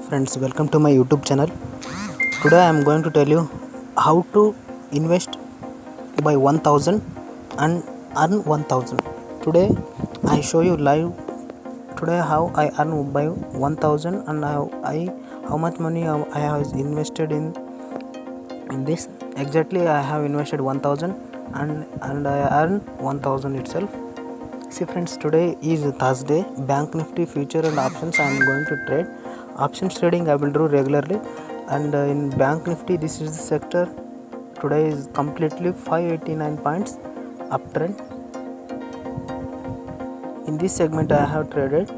Friends, welcome to my YouTube channel. Today I am going to tell you how to invest by 1000 and earn 1000. Today I show you live today how I earn by 1000 and how much money I have invested in this. Exactly I have invested 1000 and I earn 1000 itself. See friends, today is Thursday. Bank Nifty future and options I am going to trade. Options trading I will do regularly, and in Bank Nifty this is the sector. Today is completely 589 points uptrend. In this segment I have traded.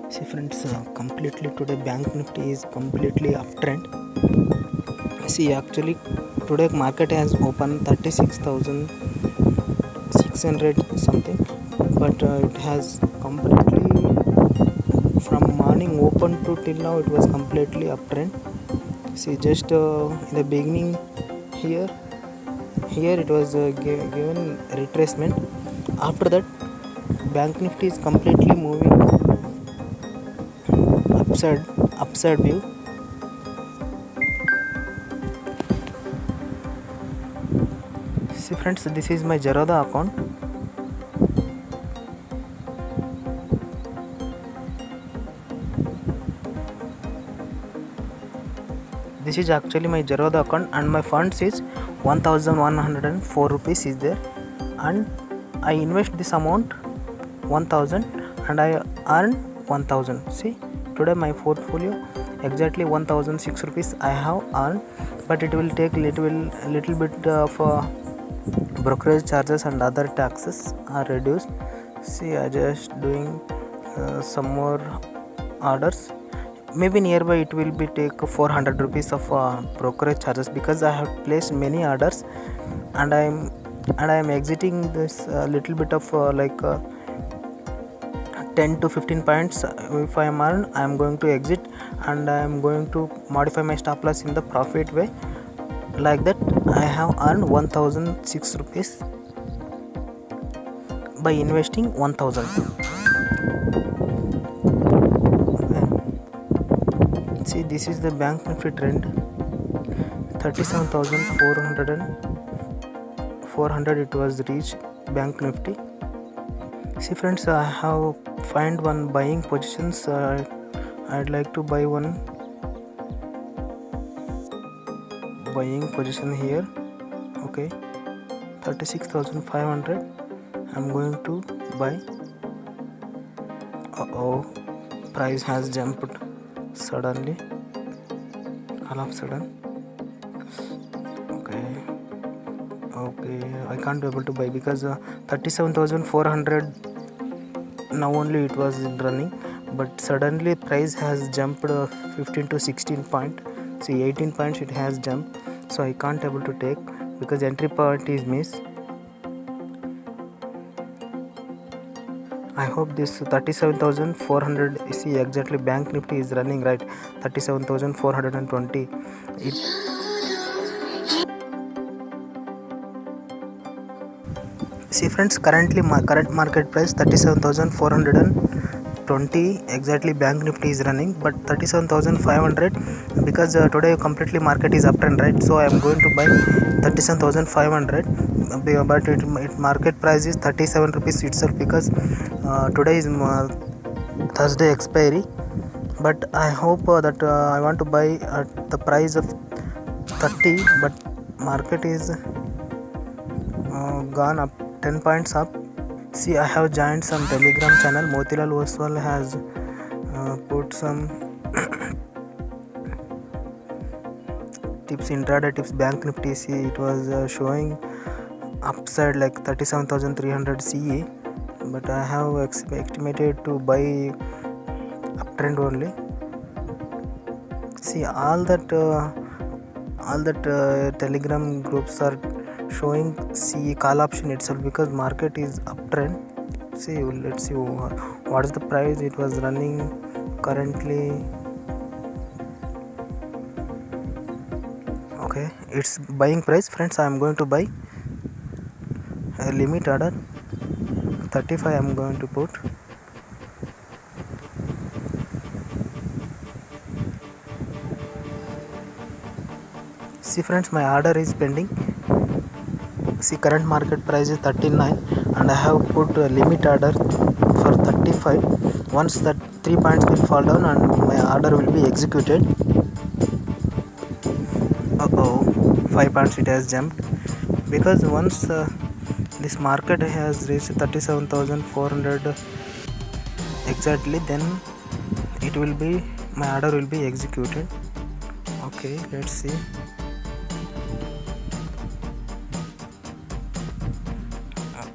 See friends, completely today Bank Nifty is completely uptrend. See, actually today market has opened 36,600 something, but it has completely from morning open to till now it was completely uptrend. See, just in the beginning here it was given retracement. After that Bank Nifty is completely moving upside view. See friends, this is my Zerodha account. This is actually my Zerodha account and my funds is 1104 rupees is there, and I invest this amount 1000 and I earn 1000. See, today my portfolio exactly 1006 rupees I have earned, but it will take little bit of brokerage charges and other taxes are reduced. See, I just doing some more orders. Maybe nearby it will be take 400 rupees of brokerage charges because I have placed many orders, and I am exiting this little bit of 10 to 15 points. If I am earned, I am going to exit and I am going to modify my stop loss in the profit way. Like that I have earned 1006 rupees by investing 1000. See, this is the Bank Nifty trend. 37,400 it was reached Bank Nifty. See friends, I have find one buying positions. I'd like to buy one buying position here. Okay, 36,500 I'm going to buy. Price has jumped suddenly, all of sudden. Okay, I can't be able to buy because 37,400 now only it was running, but suddenly price has jumped 15 to 16 point. See, 18 points it has jumped, so I can't able to take because entry point is missed. I hope this 37,400, see exactly Bank Nifty is running right 37,420. See friends, currently my current market price 37,420 exactly Bank Nifty is running, but 37,500 because today completely market is uptrend, right? So I am going to buy 37,500, but it market price is 37 rupees itself because today is Thursday expiry. But I hope that I want to buy at the price of 30, but market is gone up 10 points up. See, I have joined some Telegram channel. Motilal Oswal has put some tips, intraday tips. Bank Nifty, see, it was showing upside like 37,300 CE, but I have estimated to buy uptrend only. See, all that Telegram groups are showing call option itself because market is uptrend. See, let's see what is the price it was running currently. Okay, it's buying price. Friends, I am going to buy a limit order 35. I am going to put. See friends, my order is pending. See, current market price is 39 and I have put a limit order for 35. Once that 3 points will fall down and my order will be executed. Uh-oh, 5 points it has jumped, because once this market has reached 37,400 exactly, then it will be, my order will be executed. Okay, let's see.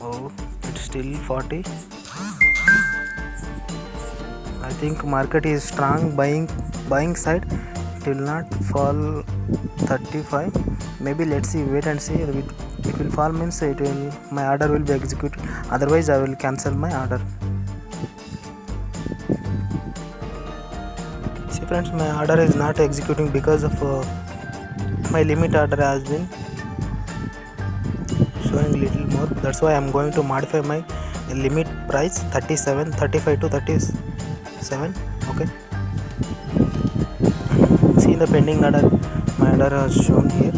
Oh, it's still 40. I think market is strong buying side. It will not fall 35. Maybe let's see, wait and see. It will fall means it will, my order will be executed. Otherwise I will cancel my order. See friends, my order is not executing because of my limit order has been showing little more. That's why I am going to modify my limit price 35 to 37. Okay, see the pending order, my order has shown here.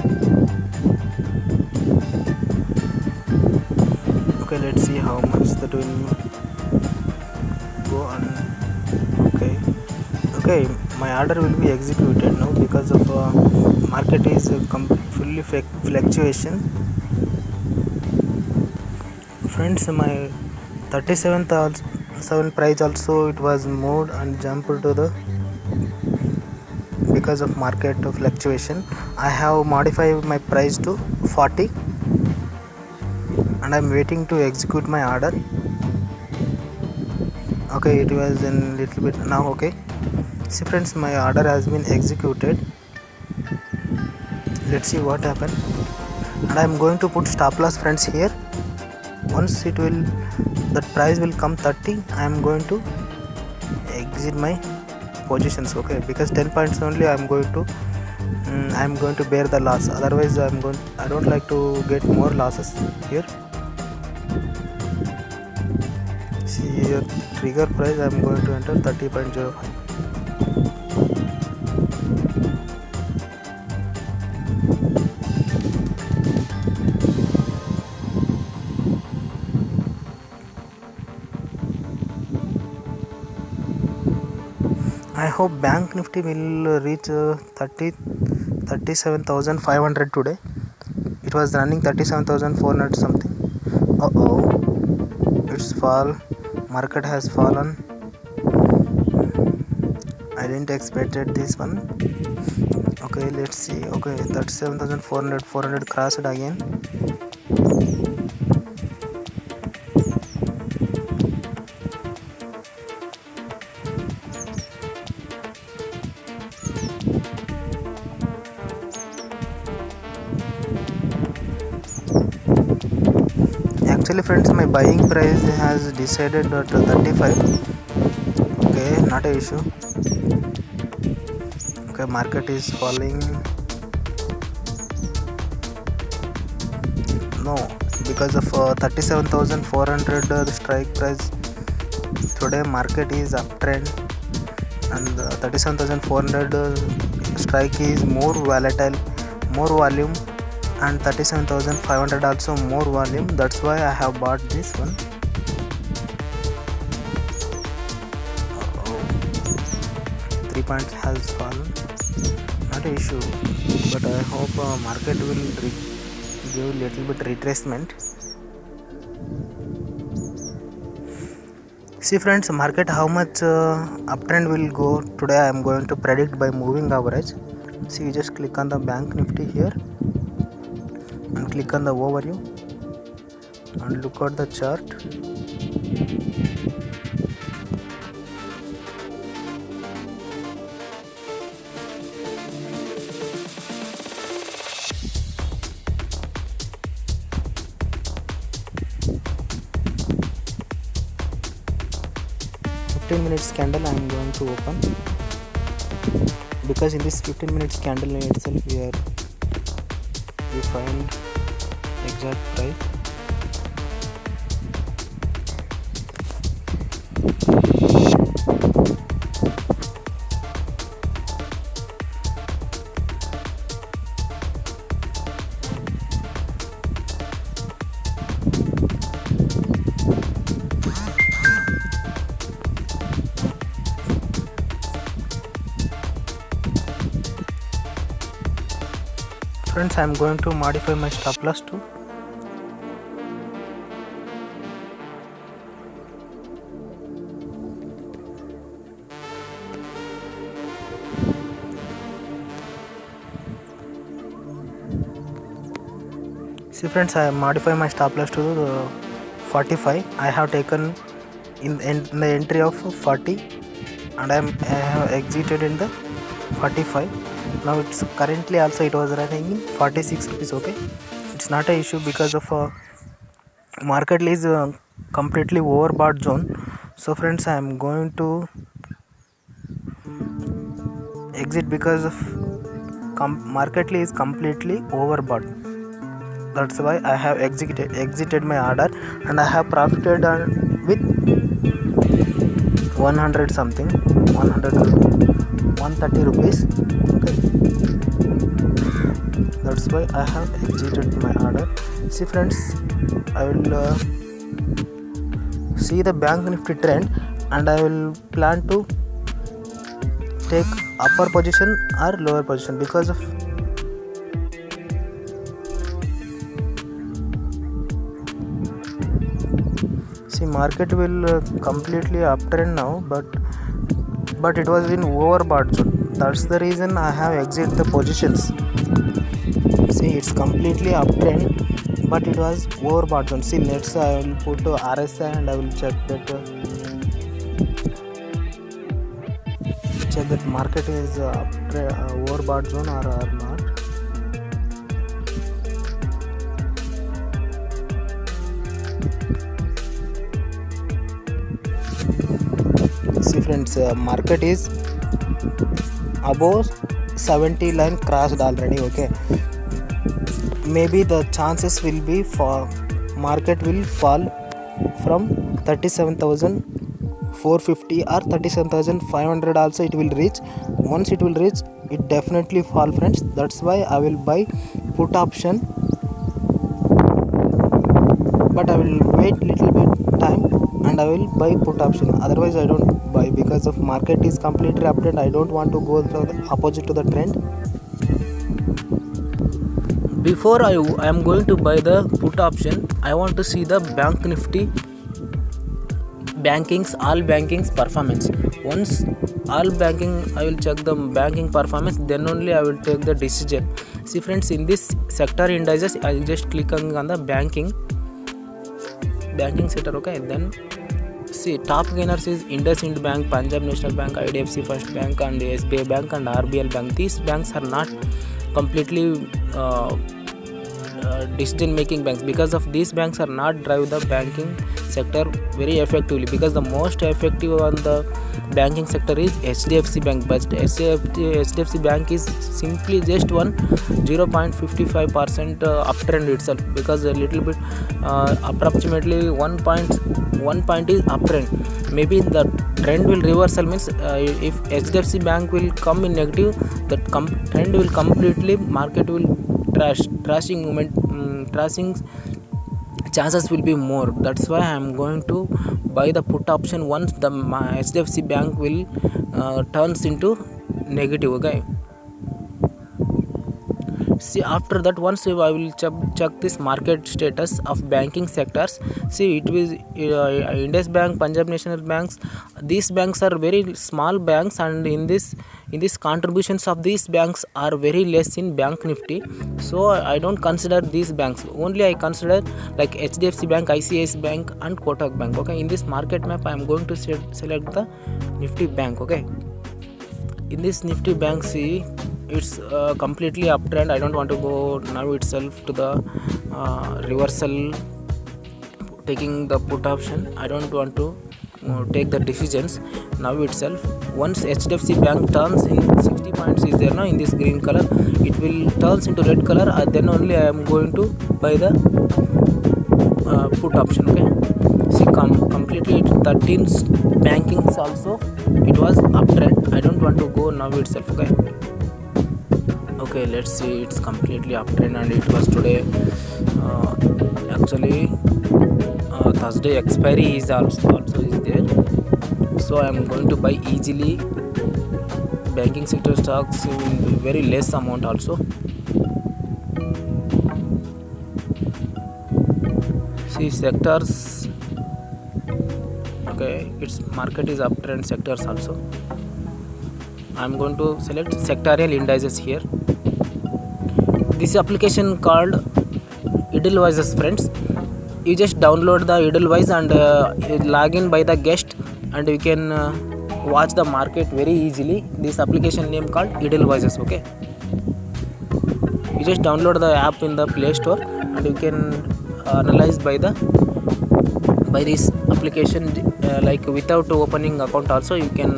Okay, let's see how much that will go on. Okay, my order will be executed now because of market is fully fluctuation. Friends, my 37,000 price also it was moved and jumped to the, because of market fluctuation. I have modified my price to 40 and I am waiting to execute my order. Okay, it was in little bit now. Okay, see friends, my order has been executed. Let's see what happened. And I am going to put stop loss friends here. Once it will, that price will come 30, I am going to exit my positions. Okay, because 10 points only I am going to bear the loss. Otherwise I don't like to get more losses here. See here, trigger price I am going to enter 30.05. I hope Bank Nifty will reach 37,500 today. It was running 37,400 something. It's fall. Market has fallen. I didn't expected this one. Okay, let's see. Okay, 37,400 crossed again. Actually friends, my buying price has decided at 35. Okay, not a issue. Okay, market is falling. No, because of 37,400 the strike price today, market is uptrend, and 37,400 strike is more volatile, more volume, and 37,500 also more volume. That's why I have bought this one. 3 points has fallen, not an issue, but I hope market will give little bit retracement. See friends, market how much uptrend will go today I am going to predict by moving average. See, you just click on the Bank Nifty here and click on the overview and look at the chart. Minutes candle I am going to open, because in this 15 minutes candle itself we are we find exact price. Friends, I am going to modify my stop loss too. See friends, I modify my stop loss to 45. I have taken in the entry of 40 and I have exited in the 45. Now it's currently also it was running in 46 rupees. Okay, it's not a issue because of market is completely overbought zone. So friends, I am going to exit because of market is completely overbought. That's why I have exited my order, and I have profited with 100 something, 130 rupees. Okay, that's why I have exited my order. See friends, I will see the bank nifty trend, and I will plan to take upper position or lower position because of market will completely uptrend now, but it was in overbought zone. That's the reason I have exited the positions. See, it's completely uptrend, but it was overbought zone. See, let's I will put RSI and I will check that market is overbought zone or not. See friends, market is above 70 line crossed already. Okay, maybe the chances will be for market will fall from 37,450 or 37,500 also it will reach. Once it will reach, it definitely fall friends. That's why I will buy put option, but I will wait little bit time and I will buy put option. Otherwise I don't buy because of market is completely uptrend. I don't want to go the opposite to the trend. Before I am going to buy the put option, I want to see the bank nifty all bankings performance. Once all banking I will check the banking performance, then only I will take the decision. See friends, in this sector indices I will just click on the banking sector. Okay, then see top gainers is IndusInd Bank, Punjab National Bank, IDFC First Bank and SBI Bank and RBL Bank. These banks are not completely decision making banks. Because of these banks are not drive the banking sector very effectively, because the most effective on the banking sector is HDFC Bank, but HDFC Bank is simply just 0.55% uptrend itself, because a little bit approximately 1 point is uptrend. Maybe the trend will reversal, means if HDFC Bank will come in negative, the trend will completely, market will trashing chances will be more. That's why I am going to buy the put option once the HDFC Bank will turns into negative. Okay, see after that, once I will check this market status of banking sectors. See, it was Indus Bank, Punjab National Banks. These banks are very small banks, and in this contributions of these banks are very less in bank nifty. So I don't consider these banks. Only I consider like HDFC Bank, ICICI Bank and Kotak Bank. Okay, in this market map I am going to select the Nifty Bank. Okay, in this Nifty Bank, see it's completely uptrend. I don't want to go now itself to the reversal taking the put option. I don't want to take the decisions now itself. Once HDFC Bank turns in 60 points is there now in this green color, it will turns into red color, then only I am going to buy the put option. Okay, see, completely 13 bankings also it was uptrend. I don't want to go now itself. Okay, let's see, it's completely uptrend, and it was today actually Thursday expiry is also is there, so I am going to buy easily banking sector stocks in very less amount also. See, sectors, okay, its market is uptrend sectors also. I am going to select sectorial indices here. This application called Edelweiss, friends. You just download the Edelweiss and log in by the guest, and you can watch the market very easily. This application name called Edelweiss. Okay, you just download the app in the Play Store, and you can analyze by this application, like without opening account also you can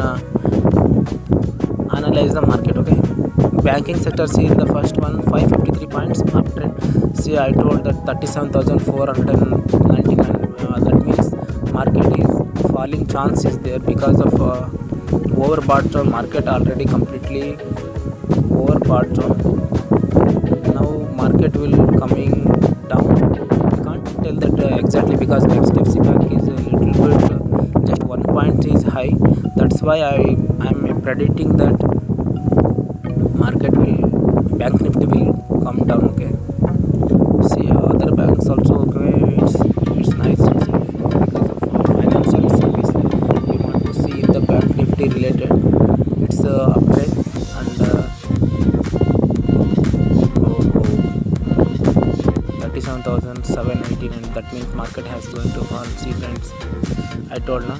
analyze the market. Okay, banking sector, see in the first one 553 points uptrend. See, I told that 37,499, that means market is falling chance is there because of overbought zone. Market already completely overbought zone. Now market will coming down. I can't tell that exactly because HDFC Bank is a little bit just 1 point is high. That's why I am predicting that market will, bank nifty will come down. Okay, see, other banks also, okay, it's nice itself because of financial service. We want to see in the bank nifty related, it's upgrade, and 37,789, that means market has going to fall. See, friends, I told na,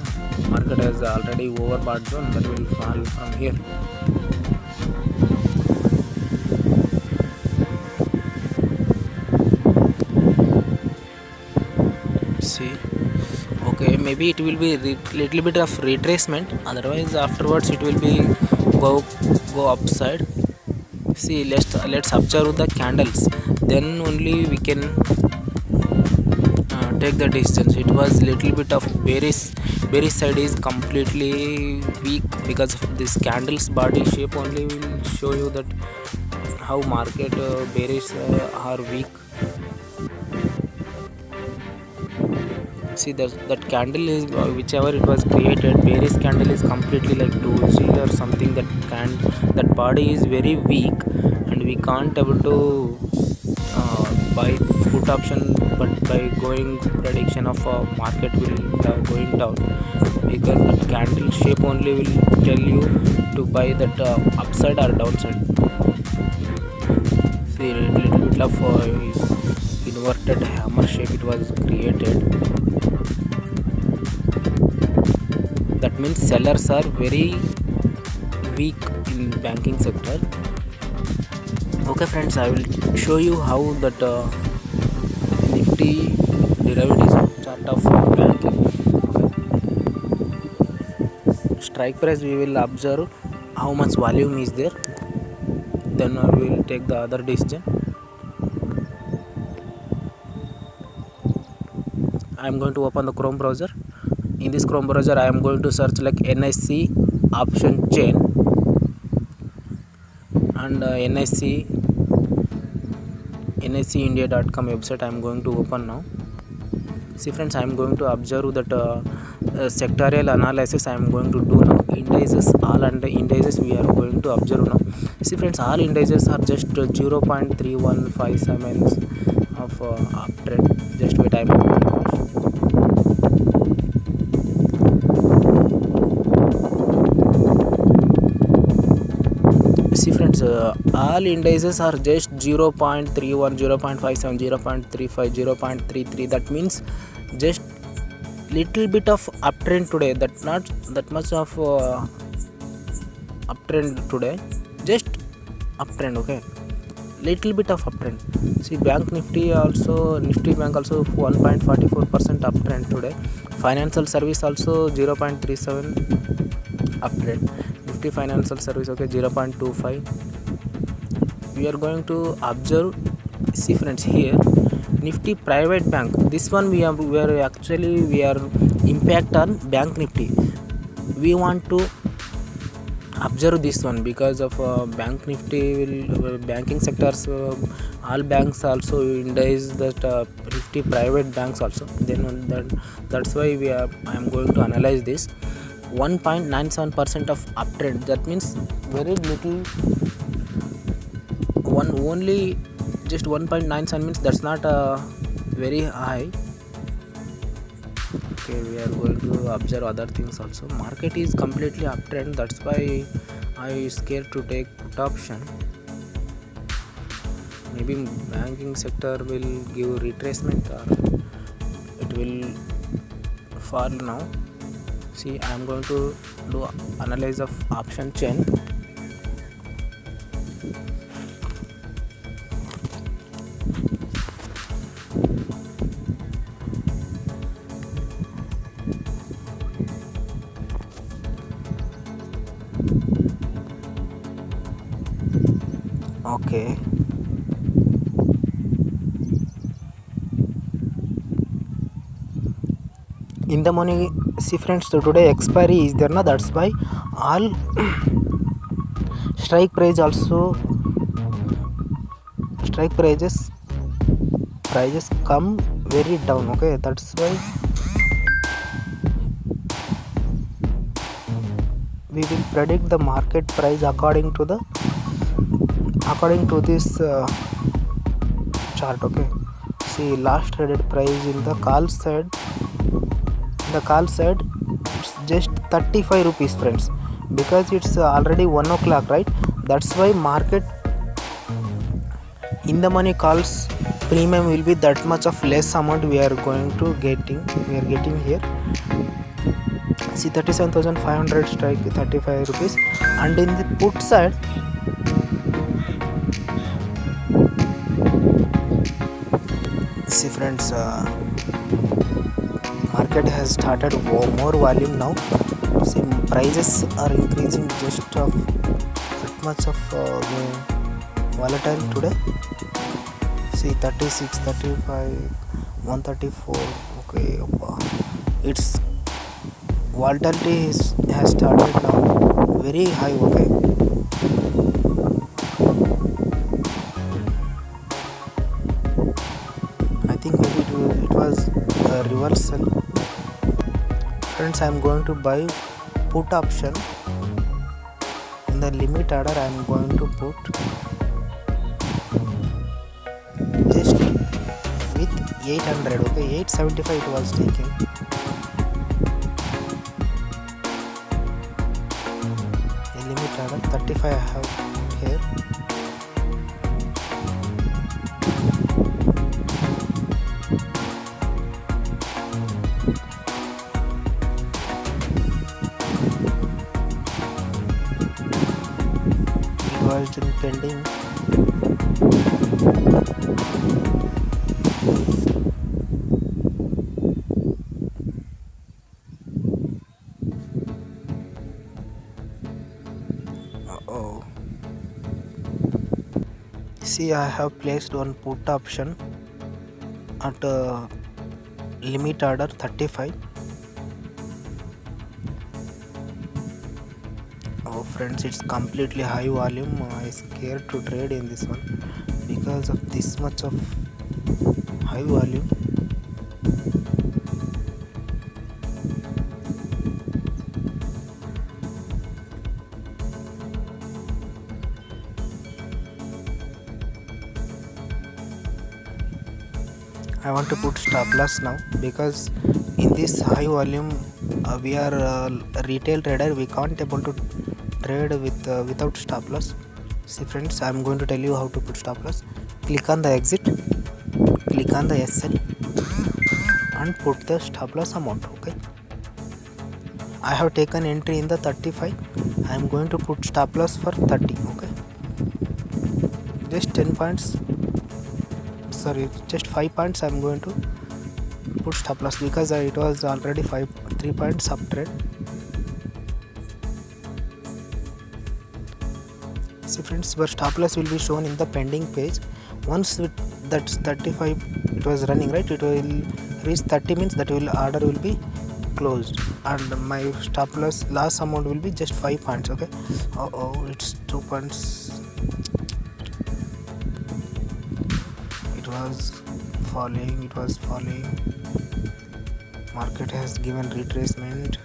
market has already overbought zone, that will fall from here. See, okay, maybe it will be little bit of retracement, otherwise afterwards it will be go upside. See, let's observe the candles, then only we can take the decisions. It was little bit of bearish side is completely weak because of this candles body shape only will show you that how market bearish are weak. See, that candle is whichever it was created, bearish candle is completely like doji or something. That body is very weak, and we can't able to buy put option, but by going prediction of market will going down, because that candle shape only will tell you to buy that upside or downside. See, a little bit of inverted hammer shape it was created. That means sellers are very weak in banking sector. Okay, friends, I will show you how that nifty derivatives chart of banking. Strike price we will observe how much volume is there, then we will take the other decision. I am going to open the Chrome browser. In this Chrome browser I am going to search like NSE option chain, and NSEindia.com website I am going to open now. See, friends, I am going to observe that sectorial analysis I am going to do now. Indices, all under indices we are going to observe now. See, friends, all indices are just 0.3157 of uptrend. Just wait, I am going to see, friends, all indices are just 0.31, 0.57, 0.35, 0.33. That means just little bit of uptrend today, that not that much of uptrend today, just uptrend. Okay, little bit of uptrend. See, bank nifty also, nifty bank also 1.44% uptrend today. Financial service also 0.37 uptrend. Nifty financial service, okay, 0.25. We are going to observe. See friends, here nifty private bank, this one we are impact on bank nifty. We want to observe this one because of bank nifty will banking sectors, all banks also indice that nifty private banks also. Then that's why I am going to analyze this. 1.97% of uptrend, that means very little, only just 1.97 means that's not very high. Okay, we are going to observe other things also. Market is completely uptrend, that's why I scared to take put option. Maybe banking sector will give retracement or it will fall now. See, I am going to do analysis of option chain. Okay, in the money, see friends, so today expiry is there, na, that's why all strike prices come very down. Okay, that's why we will predict the market price according to this chart. Okay, see, last traded price in the call side, it's just 35 rupees friends, because it's already 1 o'clock, right? That's why market in the money calls premium will be that much of less amount we are getting here. See, 37,500 strike 35 rupees, and in the put side see friends, market has started more volume now. See, prices are increasing just of that much of volatile today. See, 36, 35, 134. Okay, its volatility has started now very high. Okay, I think maybe it was a reversal. Friends, I am going to buy put option. In the limit order, I am going to put just with 800. Okay, 875 it was taking. A limit order 35 I have here. Was pending. Oh, see, I have placed one put option at limit order 35. Oh friends, it's completely high volume. I scared to trade in this one because of this much of high volume. I want to put stop loss now, because in this high volume we are retail trader, we can't able to trade without stop loss. See friends, I am going to tell you how to put stop loss. Click on the exit, click on the SL and put the stop loss amount. Okay, I have taken entry in the 35. I am going to put stop loss for 30. Okay, just 10 points, sorry, just 5 points I'm going to put stop loss, because it was already 3 points uptrend. See friends, your stop loss will be shown in the pending page. Once that's 35 it was running, right, it will reach 30 means that order will be closed, and my stop loss amount will be just 5 points. Okay, it's 2 points. It was falling, market has given retracement.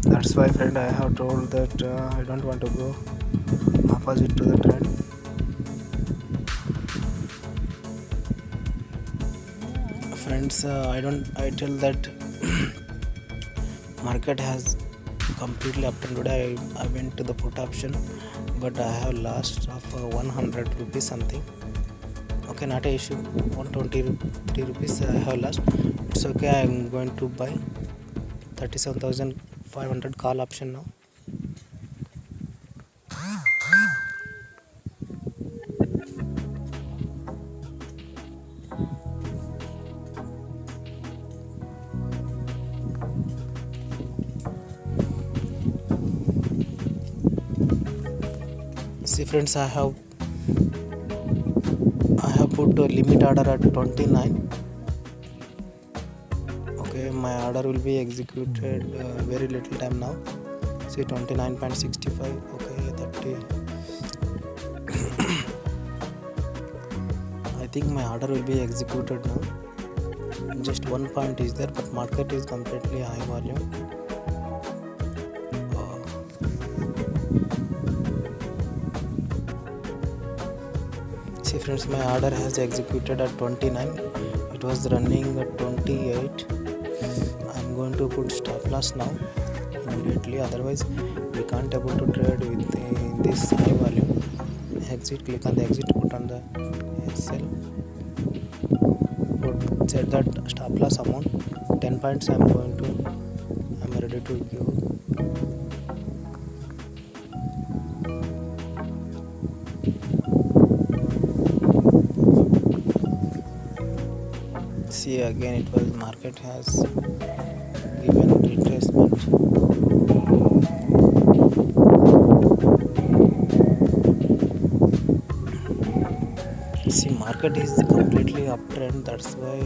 That's why friend, I have told that I don't want to go opposite to the trend. Friends, I tell that market has completely uptrend. Today I went to the put option, but I have lost of 100 rupees something. Okay, not a issue, 120 rupees I have lost. It's okay, I am going to buy 37,500 call option now. See friends, I have put a limit order at 29. Okay, my order will be executed very little time now. See 29.65. okay, 30. I think my order will be executed now. Just 1 point is there, but market is completely high volume. See friends, my order has executed at 29. It was running at 28. I'm going to put stop loss now immediately, otherwise we can't able to trade with this high volume. Exit, click on the exit, put on the sell, set that stop loss amount 10 points. I'm ready to give. See again, it was market has given retracement. See, market is completely uptrend, that's why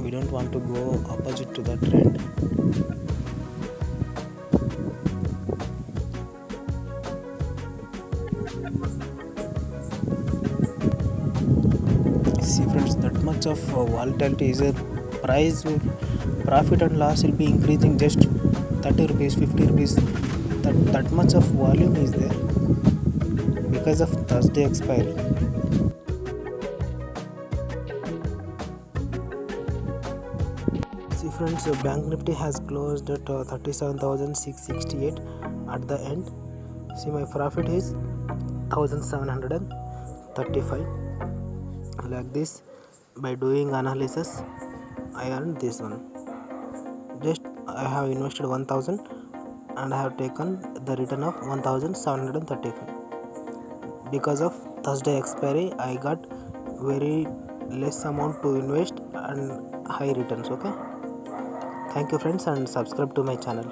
we don't want to go opposite to the trend. See friends, that much of volatility is a price profit and loss will be increasing just 30 rupees, 50 rupees. That much of volume is there because of Thursday expiry. See friends, Bank Nifty has closed at 37,668 at the end. See, my profit is 1,735. Like this, by doing analysis I earned this one. Just I have invested 1,000 and I have taken the return of 1,735. Because of Thursday expiry, I got very less amount to invest and high returns. Okay, thank you friends, and subscribe to my channel.